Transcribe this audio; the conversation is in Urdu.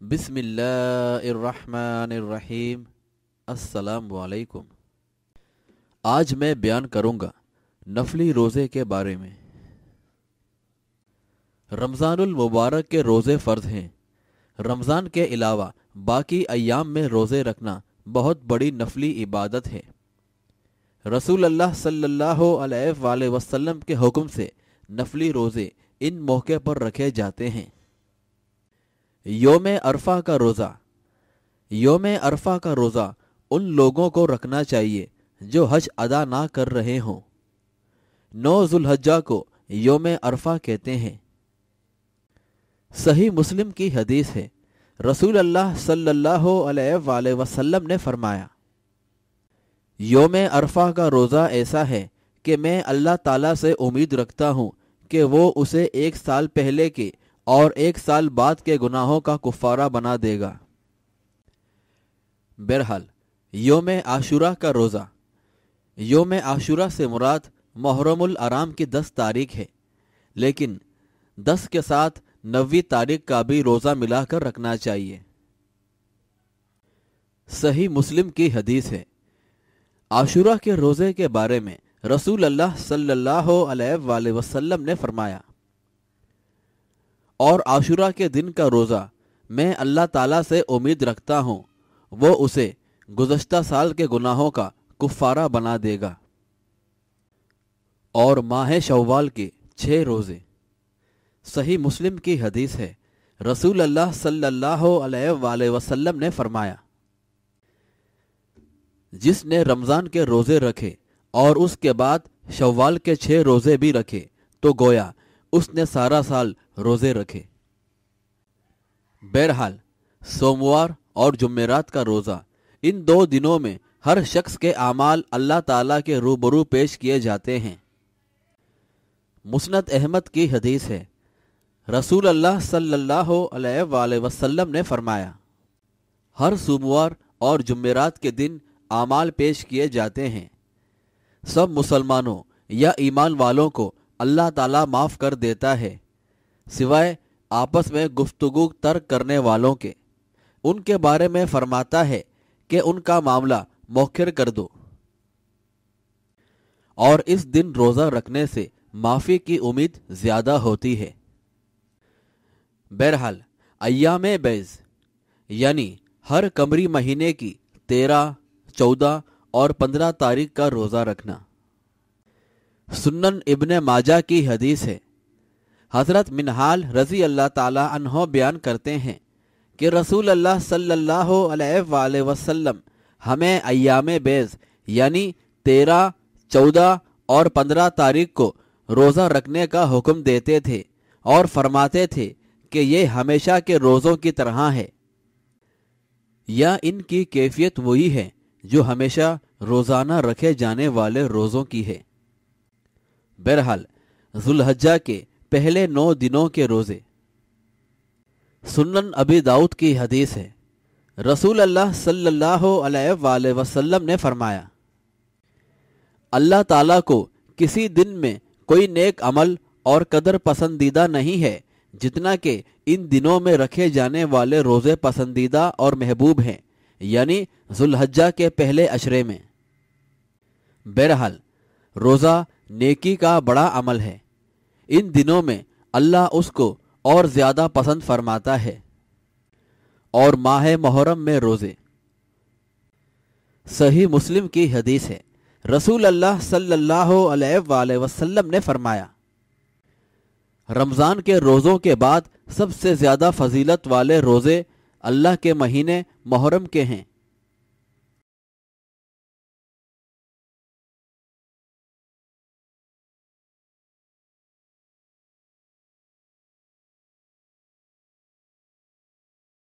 بسم اللہ الرحمن الرحیم۔ السلام علیکم۔ آج میں بیان کروں گا نفلی روزے کے بارے میں۔ رمضان المبارک کے روزے فرض ہیں۔ رمضان کے علاوہ باقی ایام میں روزے رکھنا بہت بڑی نفلی عبادت ہے۔ رسول اللہ صلی اللہ علیہ وآلہ وسلم کے حکم سے نفلی روزے ان موقع پر رکھے جاتے ہیں۔ یوم عرفہ کا روزہ۔ یوم عرفہ کا روزہ ان لوگوں کو رکھنا چاہیے جو حج ادا نہ کر رہے ہوں۔ 9 ذوالحجہ کو یوم عرفہ کہتے ہیں۔ صحیح مسلم کی حدیث ہے، رسول اللہ صلی اللہ علیہ وآلہ وسلم نے فرمایا، یوم عرفہ کا روزہ ایسا ہے کہ میں اللہ تعالیٰ سے امید رکھتا ہوں کہ وہ اسے 1 سال پہلے کے اور 1 سال بعد کے گناہوں کا کفارہ بنا دے گا۔ بہرحال یوم عاشورہ کا روزہ۔ یوم عاشورہ سے مراد محرم الحرام کی 10 تاریخ ہے، لیکن 10 کے ساتھ 9 تاریخ کا بھی روزہ ملا کر رکھنا چاہیے۔ صحیح مسلم کی حدیث ہے، عاشورہ کے روزے کے بارے میں رسول اللہ صلی اللہ علیہ وآلہ وسلم نے فرمایا، اور عاشورہ کے دن کا روزہ میں اللہ تعالیٰ سے امید رکھتا ہوں وہ اسے گزشتہ سال کے گناہوں کا کفارہ بنا دے گا۔ اور ماہ شوال کے 6 روزے۔ صحیح مسلم کی حدیث ہے، رسول اللہ صلی اللہ علیہ وآلہ وسلم نے فرمایا، جس نے رمضان کے روزے رکھے اور اس کے بعد شوال کے 6 روزے بھی رکھے تو گویا اس نے سارا سال روزے رکھے۔ بہرحال سوموار اور جمعرات کا روزہ، ان 2 دنوں میں ہر شخص کے اعمال اللہ تعالیٰ کے روبرو پیش کیے جاتے ہیں۔ مسند احمد کی حدیث ہے، رسول اللہ صلی اللہ علیہ وآلہ وسلم نے فرمایا، ہر سوموار اور جمعرات کے دن اعمال پیش کیے جاتے ہیں۔ سب مسلمانوں یا ایمان والوں کو اللہ تعالیٰ معاف کر دیتا ہے، سوائے آپس میں گفتگو ترک کرنے والوں کے۔ ان کے بارے میں فرماتا ہے کہ ان کا معاملہ مؤخر کر دو، اور اس دن روزہ رکھنے سے معافی کی امید زیادہ ہوتی ہے۔ بہرحال ایام بیض یعنی ہر قمری مہینے کی 13، 14 اور 15 تاریخ کا روزہ رکھنا۔ سنن ابن ماجہ کی حدیث ہے، حضرت منہال رضی اللہ تعالی عنہ بیان کرتے ہیں کہ رسول اللہ صلی اللہ علیہ وآلہ وسلم ہمیں ایام بیض یعنی 13، 14 اور 15 تاریخ کو روزہ رکھنے کا حکم دیتے تھے اور فرماتے تھے کہ یہ ہمیشہ کے روزوں کی طرح ہے، یا ان کی کیفیت وہی ہے جو ہمیشہ روزانہ رکھے جانے والے روزوں کی ہے۔ بہرحال ذوالحجہ کے پہلے 9 دنوں کے روزے۔ سنن ابی داؤد کی حدیث ہے، رسول اللہ صلی اللہ علیہ وآلہ وسلم نے فرمایا، اللہ تعالیٰ کو کسی دن میں کوئی نیک عمل اور قدر پسندیدہ نہیں ہے جتنا کہ ان دنوں میں رکھے جانے والے روزے پسندیدہ اور محبوب ہیں، یعنی ذوالحجہ کے پہلے عشرے میں۔ بہرحال روزہ نیکی کا بڑا عمل ہے، ان دنوں میں اللہ اس کو اور زیادہ پسند فرماتا ہے۔ اور ماہ محرم میں روزے۔ صحیح مسلم کی حدیث ہے، رسول اللہ صلی اللہ علیہ وآلہ وسلم نے فرمایا، رمضان کے روزوں کے بعد سب سے زیادہ فضیلت والے روزے اللہ کے مہینے محرم کے ہیں۔